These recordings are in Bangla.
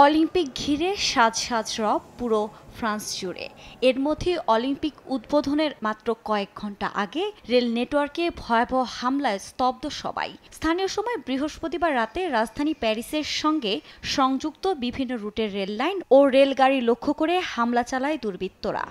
অলিম্পিক ঘিরে সাজ সাজ রব পুরো ফ্রান্স জুড়ে। এর মধ্যে অলিম্পিক উদ্বোধনের মাত্র কয়েক ঘন্টা আগে রেল নেটওয়ার্কে ভয়াবহ হামলায় স্তব্ধ সবাই। স্থানীয় সময় বৃহস্পতিবার রাতে রাজধানী প্যারিসের সঙ্গে সংযুক্ত বিভিন্ন রুটের রেল লাইন ও রেলগাড়ি লক্ষ্য করে হামলা চালায় দুর্বৃত্তরা।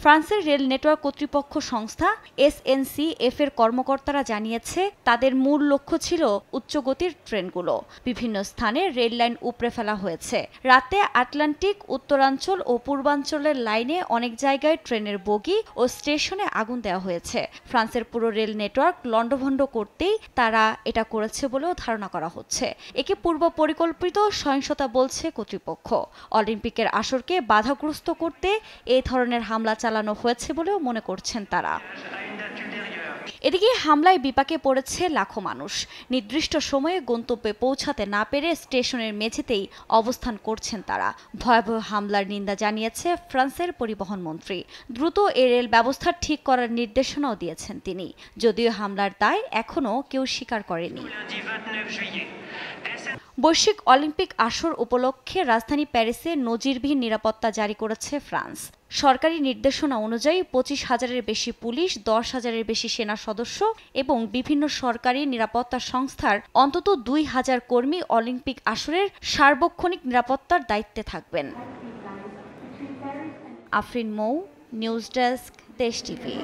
ফ্রান্সের রেল নেটওয়ার্ক কর্তৃপক্ষ সংস্থা SNCF এর কর্মকর্তারা জানিয়েছে, তাদের মূল লক্ষ্য ছিল উচ্চগতির ট্রেনগুলো। বিভিন্ন স্থানে রেল লাইন উপড়ে ফেলা হয়েছে। রাতে আটলান্টিক উত্তরাঞ্চল ও পূর্বাঞ্চলের লাইনে অনেক জায়গায় ট্রেনের বগি ও স্টেশনে আগুন দেওয়া হয়েছে। ফ্রান্সের পুরো রেল নেটওয়ার্ক লণ্ডভণ্ড করতেই তারা এটা করেছে বলেও ধারণা করা হচ্ছে। একে পূর্ব পরিকল্পিত সহিংসতা বলছে কর্তৃপক্ষ। অলিম্পিকের আসরকে বাধাগ্রস্ত করতে এই ধরনের হামলা চালানো হয়েছে বলেও মনে করছেন তারা। এদিকে হামলায় বিপাকে পড়েছে লাখো মানুষ। নির্দিষ্ট সময়ে গন্তব্যে পৌঁছাতে না পেরে স্টেশনের মেঝেতেই অবস্থান করছেন তারা। ভয়াবহ হামলার নিন্দা জানিয়েছে ফ্রান্সের পরিবহন মন্ত্রী। দ্রুত এ রেল ব্যবস্থা ঠিক করার নির্দেশনাও দিয়েছেন তিনি, যদিও হামলার দায় এখনও কেউ স্বীকার করেনি। বৈশ্বিক অলিম্পিক আসর উপলক্ষে রাজধানী প্যারিসে নজিরবিহীন নিরাপত্তা জারি করেছে ফ্রান্স। সরকারি নির্দেশনা অনুযায়ী 25,000-এর বেশি পুলিশ, 10,000-এর বেশি সেনা সদস্য এবং বিভিন্ন সরকারি নিরাপত্তা সংস্থার অন্তত 2,000 কর্মী অলিম্পিক আসরের সার্বক্ষণিক নিরাপত্তার দায়িত্বে থাকবেন। আফরিন মৌ, নিউজ ডেস্ক, দেশ টিভি।